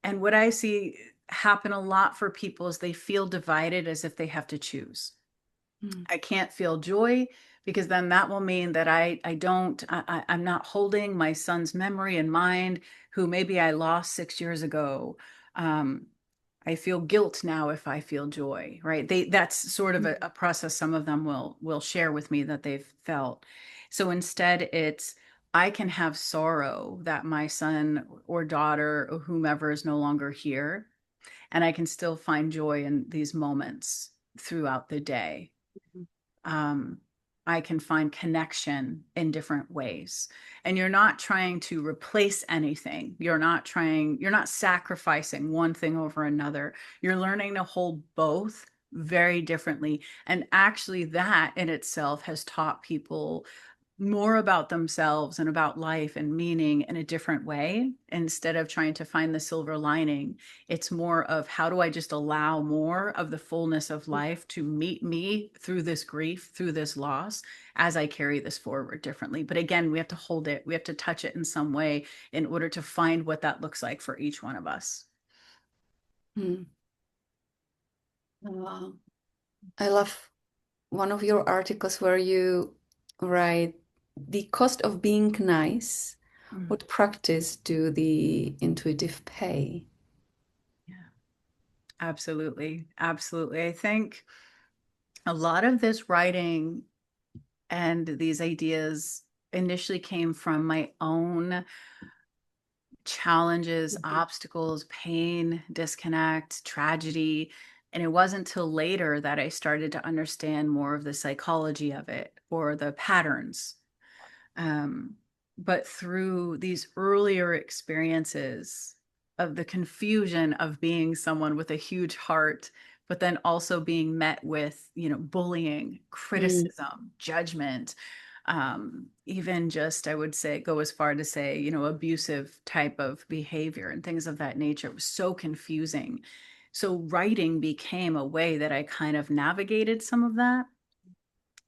And what I see happen a lot for people is they feel divided, as if they have to choose. Mhm. I can't feel joy because then that will mean that I'm not holding my son's memory in mind, who maybe I lost 6 years ago. Um, I feel guilt now if I feel joy, right? That's sort of a process some of them will share with me that they've felt. So instead, it's, I can have sorrow that my son or daughter or whomever is no longer here, and I can still find joy in these moments throughout the day. I can find connection in different ways. And you're not trying to replace anything. You're not sacrificing one thing over another. You're learning to hold both very differently. And actually, that in itself has taught people more about themselves and about life and meaning in a different way. Instead of trying to find the silver lining, it's more of, how do I just allow more of the fullness of life to meet me through this grief, through this loss, as I carry this forward differently. But again, we have to hold it, we have to touch it in some way in order to find what that looks like for each one of us. I love one of your articles where you write, the cost of being nice, what practice do the intuitive pay? Yeah, absolutely. Absolutely. I think a lot of this writing and these ideas initially came from my own challenges, obstacles, pain, disconnect, tragedy. And it wasn't until later that I started to understand more of the psychology of it, or the patterns. But through these earlier experiences of the confusion of being someone with a huge heart, but then also being met with, bullying, criticism, judgment, even just, I would say, go as far to say, abusive type of behavior and things of that nature. It was so confusing. So writing became a way that I kind of navigated some of that.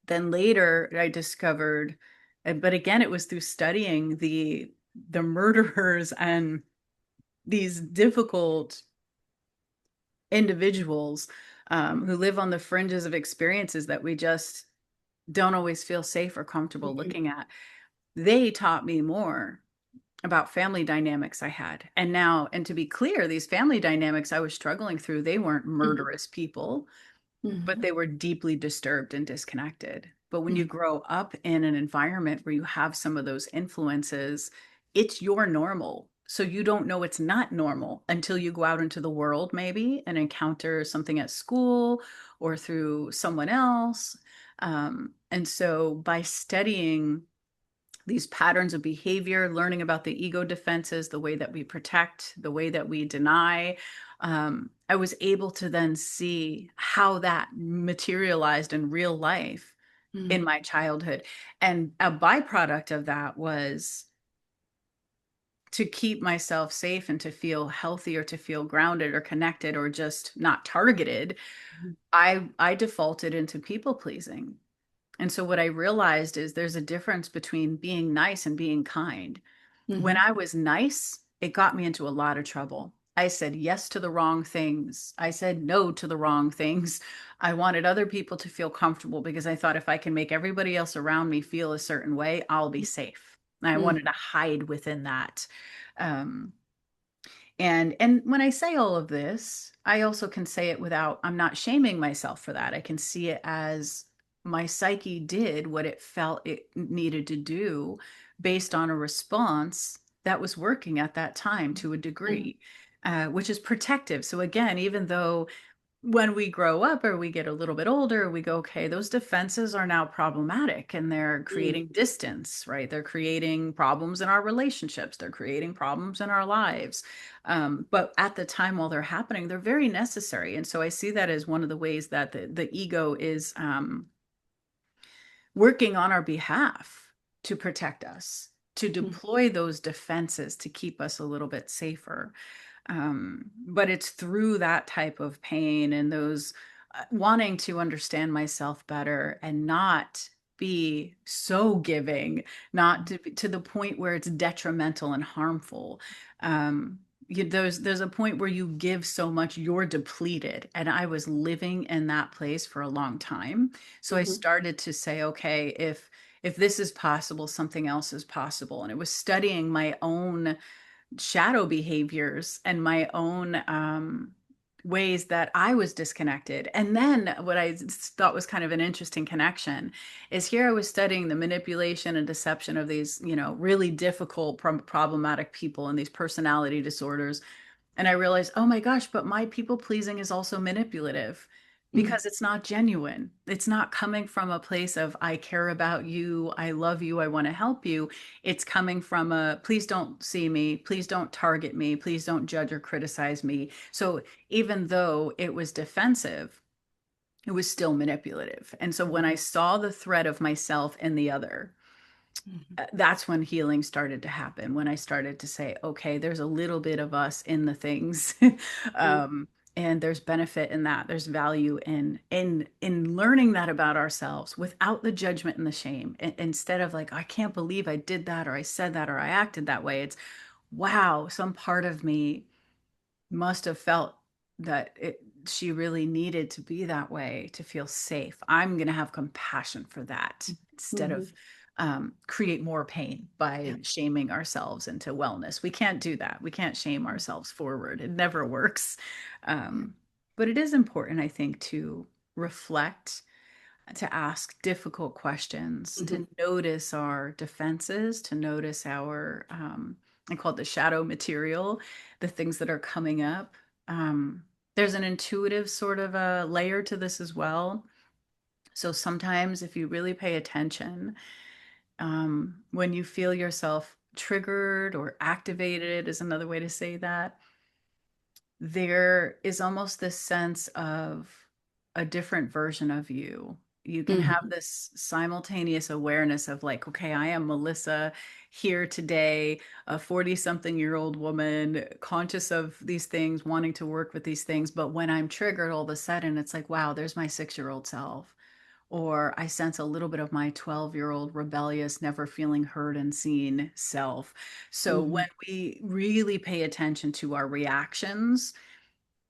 Then later I discovered, but again, it was through studying the murderers and these difficult individuals who live on the fringes of experiences that we just don't always feel safe or comfortable looking at. They taught me more about family dynamics I had. And to be clear, these family dynamics I was struggling through, they weren't murderous people, but they were deeply disturbed and disconnected. But when you grow up in an environment where you have some of those influences, it's your normal. So you don't know it's not normal until you go out into the world, maybe, and encounter something at school or through someone else. And so by studying these patterns of behavior, learning about the ego defenses, the way that we protect, the way that we deny, I was able to then see how that materialized in real life in my childhood. And a byproduct of that was to keep myself safe and to feel healthy or to feel grounded or connected or just not targeted. I defaulted into people pleasing. And so what I realized is there's a difference between being nice and being kind. When I was nice, it got me into a lot of trouble. I said yes to the wrong things. I said no to the wrong things. I wanted other people to feel comfortable because I thought if I can make everybody else around me feel a certain way, I'll be safe. And I wanted to hide within that. And when I say all of this, I also can say it without, I'm not shaming myself for that. I can see it as my psyche did what it felt it needed to do based on a response that was working at that time to a degree, which is protective. So again, even though when we grow up or we get a little bit older, we go, okay, those defenses are now problematic and they're creating distance, right? They're creating problems in our relationships. They're creating problems in our lives. But at the time while they're happening, they're very necessary. And so I see that as one of the ways that the ego is working on our behalf to protect us, to deploy those defenses to keep us a little bit safer. But it's through that type of pain and those wanting to understand myself better and not be so giving, not to the point where it's detrimental and harmful. There's a point where you give so much, you're depleted. And I was living in that place for a long time. So I started to say, okay, if this is possible, something else is possible. And it was studying my own shadow behaviors and my own ways that I was disconnected. And then what I thought was kind of an interesting connection is here I was studying the manipulation and deception of these, really difficult, problematic people and these personality disorders. And I realized, oh my gosh, but my people pleasing is also manipulative. Mhm. because it's not genuine. It's not coming from a place of, I care about you, I love you, I want to help you. It's coming from a, please don't see me, please don't target me, please don't judge or criticize me. So even though it was defensive, it was still manipulative. And so when I saw the threat of myself in the other, Mhm. that's when healing started to happen. When I started to say, okay, there's a little bit of us in the things. Mhm. And there's benefit in that. There's value in learning that about ourselves without the judgment and the shame. Instead of like, I can't believe I did that, or I said that, or I acted that way. It's, wow, some part of me must have felt that she really needed to be that way to feel safe. I'm going to have compassion for that instead of Mhm. create more pain Yeah. by shaming ourselves into wellness. We can't do that. We can't shame ourselves forward. It never works. Yeah. But it is important, I think, to reflect, to ask difficult questions, Mhm. to notice our defenses, to notice I call it the shadow material, the things that are coming up. There's an intuitive sort of a layer to this as well. So sometimes, if you really pay attention, when you feel yourself triggered or activated, is another way to say that, there is almost this sense of a different version of you. You can have Mhm. this simultaneous awareness of like, okay, I am Melissa here today, a 40-something-year-old woman, conscious of these things, wanting to work with these things. But when I'm triggered, all of a sudden, it's like, wow, there's my 6-year-old self. Or I sense a little bit of my 12-year-old rebellious, never feeling heard and seen self. So when Mhm. we really pay attention to our reactions,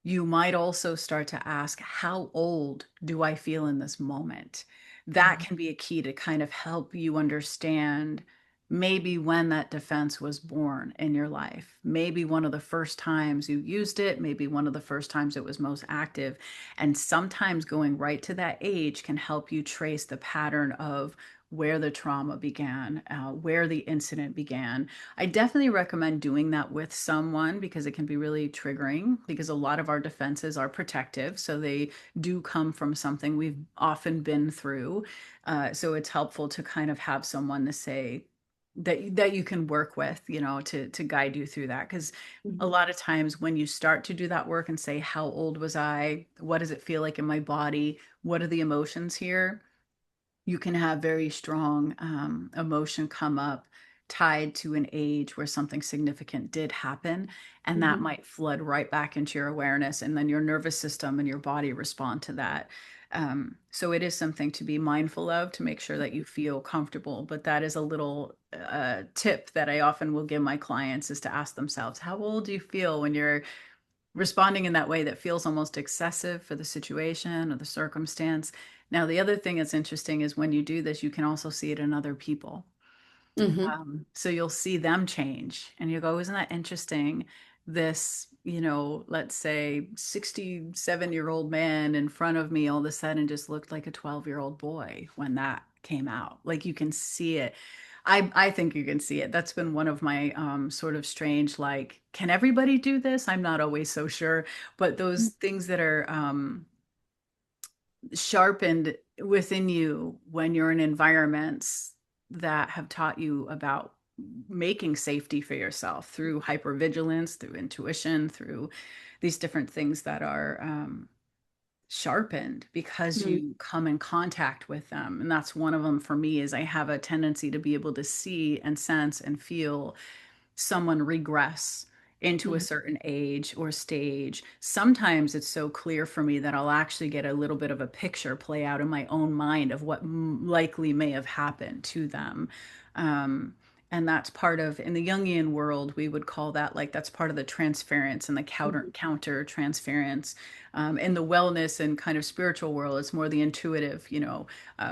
you might also start to ask, how old do I feel in this moment? That Mhm. can be a key to kind of help you understand maybe when that defense was born in your life. Maybe one of the first times you used it, maybe one of the first times it was most active. And sometimes going right to that age can help you trace the pattern of where the trauma began, where the incident began. I definitely recommend doing that with someone because it can be really triggering because a lot of our defenses are protective. So they do come from something we've often been through. So it's helpful to kind of have someone to say that you can work with, to guide you through that. Because a Mhm. lot of times when you start to do that work and say, how old was I? What does it feel like in my body? What are the emotions here? You can have very strong emotion come up tied to an age where something significant did happen, and that Mhm. might flood right back into your awareness, and then your nervous system and your body respond to that. So it is something to be mindful of to make sure that you feel comfortable. But that is a little tip that I often will give my clients, is to ask themselves, how old do you feel when you're responding in that way that feels almost excessive for the situation or the circumstance? Now, the other thing that's interesting is when you do this, you can also see it in other people. Mhm. So you'll see them change and you go, isn't that interesting? This, let's say 67-year-old man in front of me all of a sudden just looked like a 12-year-old boy when that came out. Like you can see it. I think you can see it. That's been one of my sort of strange, like, can everybody do this? I'm not always so sure. But those things that are sharpened within you when you're in environments that have taught you about making safety for yourself through hypervigilance, through intuition, through these different things that are sharpened because Mhm. you come in contact with them. And that's one of them for me, is I have a tendency to be able to see and sense and feel someone regress into a Mhm. certain age or stage. Sometimes it's so clear for me that I'll actually get a little bit of a picture play out in my own mind of what likely may have happened to them. Um, and that's part of, in the Jungian world, we would call that, like, that's part of the transference and the Mhm. counter transference. In the wellness and kind of spiritual world, it's more the intuitive,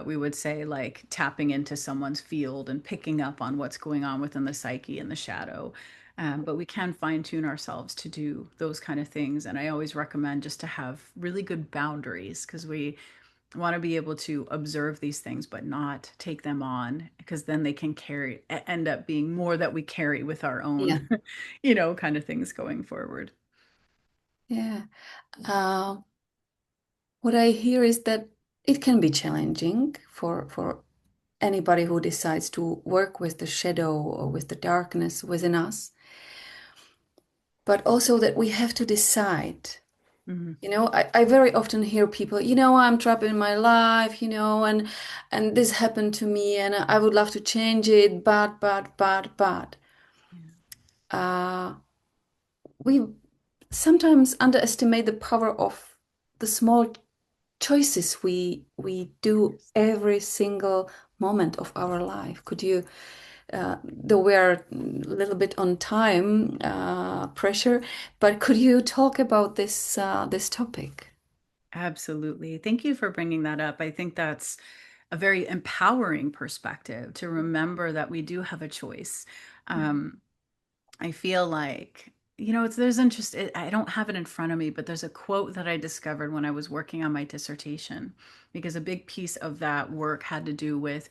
we would say, like tapping into someone's field and picking up on what's going on within the psyche and the shadow. But we can fine tune ourselves to do those kind of things. And I always recommend just to have really good boundaries, because we want to be able to observe these things, but not take them on, because then they can end up being more that we carry with our Yeah. own, kind of things going forward. Yeah. Uh, what I hear is that it can be challenging for anybody who decides to work with the shadow or with the darkness within us, but also that we have to decide. Mhm. You know, I very often hear people, you know, I'm trapped in my life, you know, and this happened to me and I would love to change it, but. Yeah. Uh, we sometimes underestimate the power of the small choices we do Yes. every single moment of our life. Could you, though we are a little bit on time pressure, but could you talk about this topic? Absolutely. Thank you for bringing that up. I think that's a very empowering perspective to remember that we do have a choice. Um, I feel like, there's interest. I don't have it in front of me, but there's a quote that I discovered when I was working on my dissertation, because a big piece of that work had to do with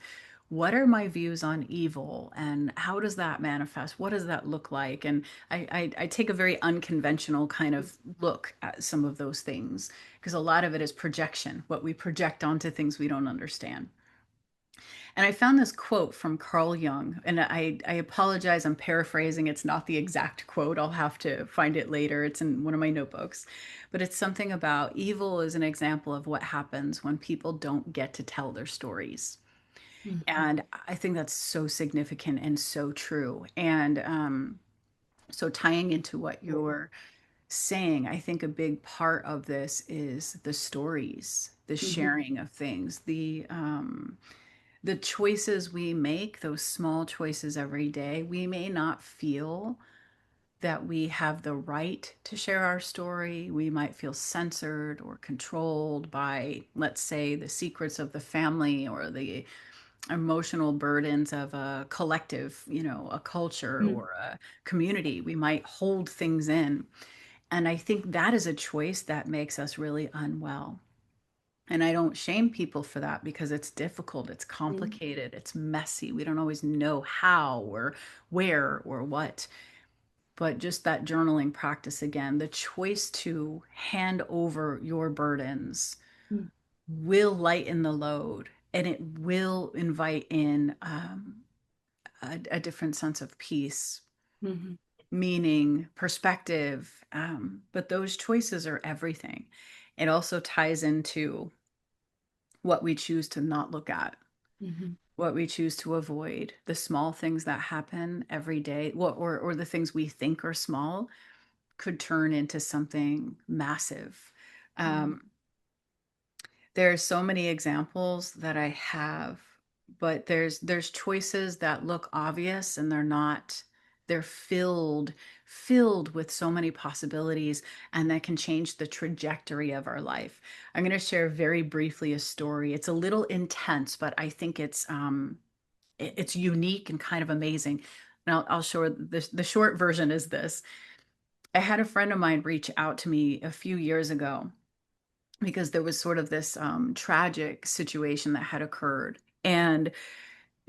what are my views on evil and how does that manifest? What does that look like? And I take a very unconventional kind of look at some of those things because a lot of it is projection, what we project onto things we don't understand. And I found this quote from Carl Jung, and I apologize, I'm paraphrasing. It's not the exact quote. I'll have to find it later. It's in one of my notebooks. But it's something about evil is an example of what happens when people don't get to tell their stories. Mhm. And I think that's so significant and so true. And so tying into what you're saying, I think a big part of this is the stories, the Mhm. sharing of things, the choices we make, those small choices every day. We may not feel that we have the right to share our story. We might feel censored or controlled by, let's say, the secrets of the family or the emotional burdens of a collective, a culture Mhm. or a community. We might hold things in. And I think that is a choice that makes us really unwell. And I don't shame people for that because it's difficult, it's Mhm. complicated, it's messy. We don't always know how or where or what. But just that journaling practice again, the choice to hand over your burdens Mhm. will lighten the load and it will invite in a different sense of peace, Mhm. meaning, perspective. But those choices are everything. It also ties into what we choose to not look at, Mhm. what we choose to avoid, the small things that happen every day, or the things we think are small could turn into something massive. Mhm. Um, there are so many examples that I have, but there's choices that look obvious and they're not. They're filled with so many possibilities and that can change the trajectory of our life. I'm going to share very briefly a story. It's a little intense, but I think it's unique and kind of amazing. And I'll show the short version is this. I had a friend of mine reach out to me a few years ago because there was sort of this tragic situation that had occurred. And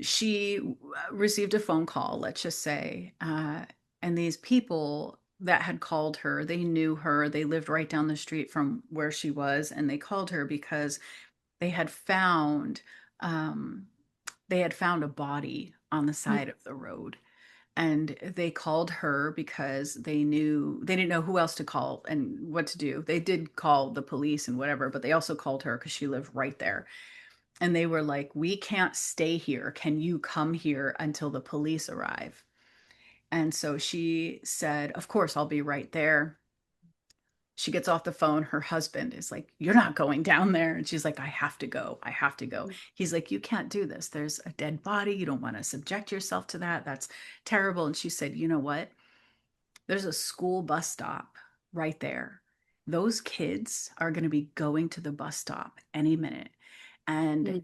she received a phone call, let's just say. And these people that had called her, they knew her. They lived right down the street from where she was. And they called her because they had found um, they had found a body on the side of the road, and they called her because they didn't know who else to call and what to do. They did call the police and whatever, but they also called her because she lived right there. And they were like, we can't stay here, can you come here until the police arrive? And so she said, of course, I'll be right there. She gets off the phone. Her husband is like, you're not going down there. And she's like, I have to go. I have to go. He's like, you can't do this. There's a dead body. You don't want to subject yourself to that. That's terrible. And she said, you know what? There's a school bus stop right there. Those kids are going to be going to the bus stop any minute. And Mhm.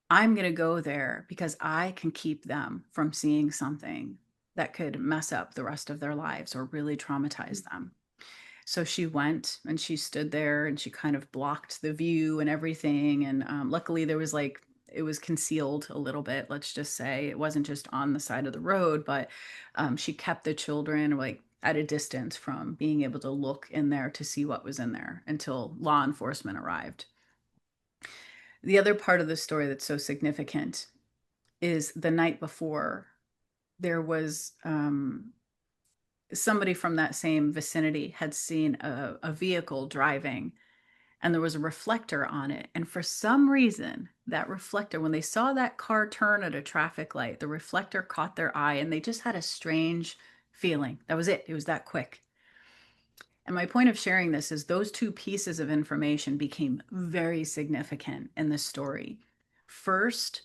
I'm going to go there because I can keep them from seeing something that could mess up the rest of their lives or really traumatize them. So she went and she stood there and she kind of blocked the view and everything. And luckily, there was like, it was concealed a little bit, let's just say. It wasn't just on the side of the road, but she kept the children like at a distance from being able to look in there to see what was in there until law enforcement arrived. The other part of the story that's so significant is the night before, there was somebody from that same vicinity had seen a vehicle driving, and there was a reflector on it. And for some reason, that reflector, when they saw that car turn at a traffic light, the reflector caught their eye, and they just had a strange feeling. That was it. It was that quick. And my point of sharing this is those two pieces of information became very significant in the story. First,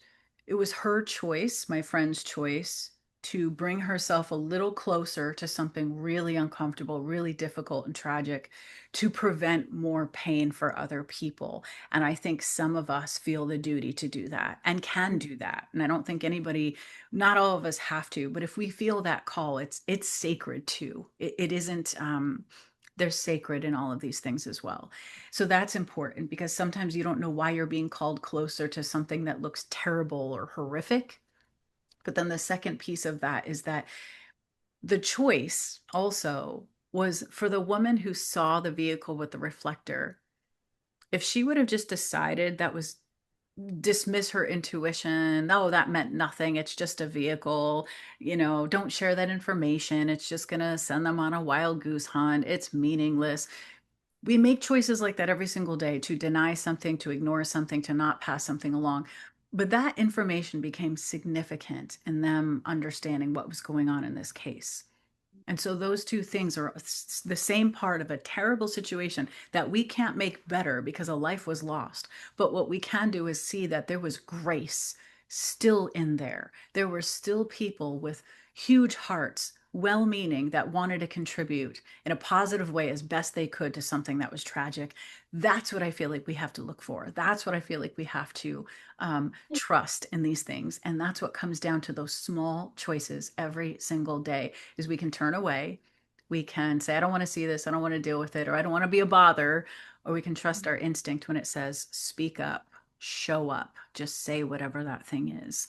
it was her choice, my friend's choice, to bring herself a little closer to something really uncomfortable, really difficult and tragic, to prevent more pain for other people. And I think some of us feel the duty to do that and can do that. And I don't think anybody, not all of us have to, but if we feel that call, it's sacred too. It isn't there's sacred in all of these things as well. So that's important, because sometimes you don't know why you're being called closer to something that looks terrible or horrific. But then the second piece of that is that the choice also was for the woman who saw the vehicle with the reflector. If she would have just decided that was dismiss her intuition, oh, that meant nothing, it's just a vehicle, don't share that information, it's just going to send them on a wild goose hunt, it's meaningless. We make choices like that every single day, to deny something, to ignore something, to not pass something along. But that information became significant in them understanding what was going on in this case. And so those two things are the same part of a terrible situation that we can't make better because a life was lost. But what we can do is see that there was grace still in there. There were still people with huge hearts, well-meaning, that wanted to contribute in a positive way as best they could to something that was tragic. That's what I feel like we have to look for. That's what I feel like we have to trust in these things. And that's what comes down to those small choices every single day. Is we can turn away, we can say, I don't want to see this, I don't want to deal with it, or I don't want to be a bother, or we can trust our instinct when it says, speak up, show up, just say whatever that thing is.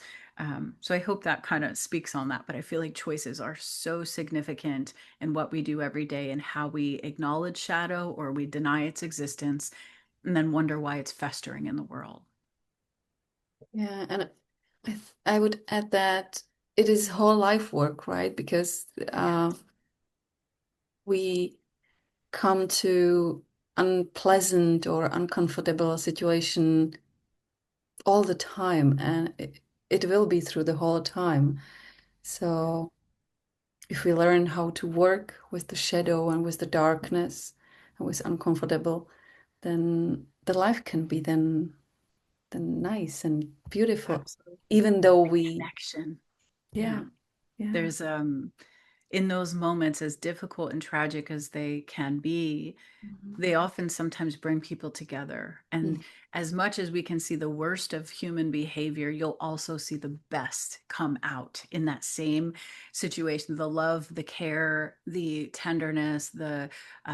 So I hope that kind of speaks on that. But I feel like choices are so significant in what we do every day, and how we acknowledge shadow or we deny its existence and then wonder why it's festering in the world. Yeah, and I would add that it is whole life work, right? Because we come to unpleasant or uncomfortable situation all the time, and it will be through the whole time. So if we learn how to work with the shadow and with the darkness and with uncomfortable, then the life can be then nice and beautiful, Absolutely. even though we, Connection. yeah, yeah. There's in those moments, as difficult and tragic as they can be, they often sometimes bring people together. And as much as we can see the worst of human behavior, you'll also see the best come out in that same situation. The love, the care, the tenderness, the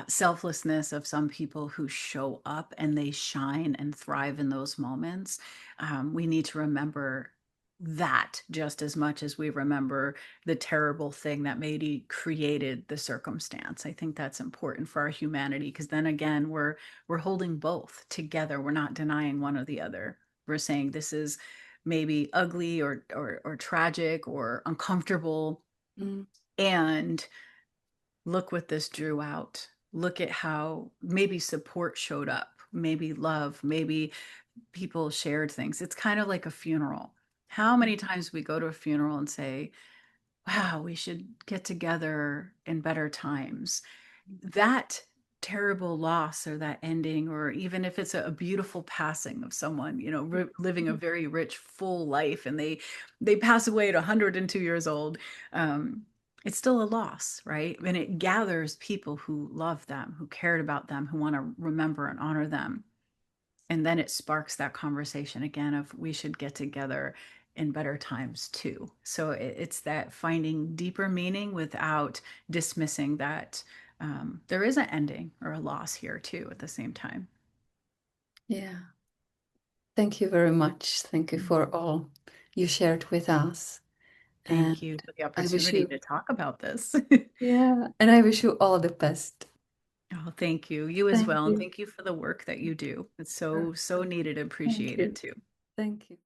selflessness of some people who show up and they shine and thrive in those moments. We need to remember that just as much as we remember the terrible thing that maybe created the circumstance. I think that's important for our humanity, because then again, we're holding both together. We're not denying one or the other. We're saying this is maybe ugly or tragic or uncomfortable. Mm. And look what this drew out. Look at how maybe support showed up, maybe love, maybe people shared things. It's kind of like a funeral. How many times we go to a funeral and say, wow, we should get together in better times. That terrible loss or that ending, or even if it's a beautiful passing of someone, living a very rich, full life, and they pass away at 102 years old, it's still a loss, right? And it gathers people who love them, who cared about them, who want to remember and honor them. And then it sparks that conversation again of we should get together in better times too. So it's that finding deeper meaning without dismissing that there is an ending or a loss here too at the same time. Yeah. Thank you very much. Thank you for all you shared with us. Thank you for the I wish opportunity you, to talk about this. yeah, and I wish you all the best. Oh, thank you. You as Thank well. And you. thank you for the work that you do. It's Uh, so needed and Thank appreciated you. too. Thank you.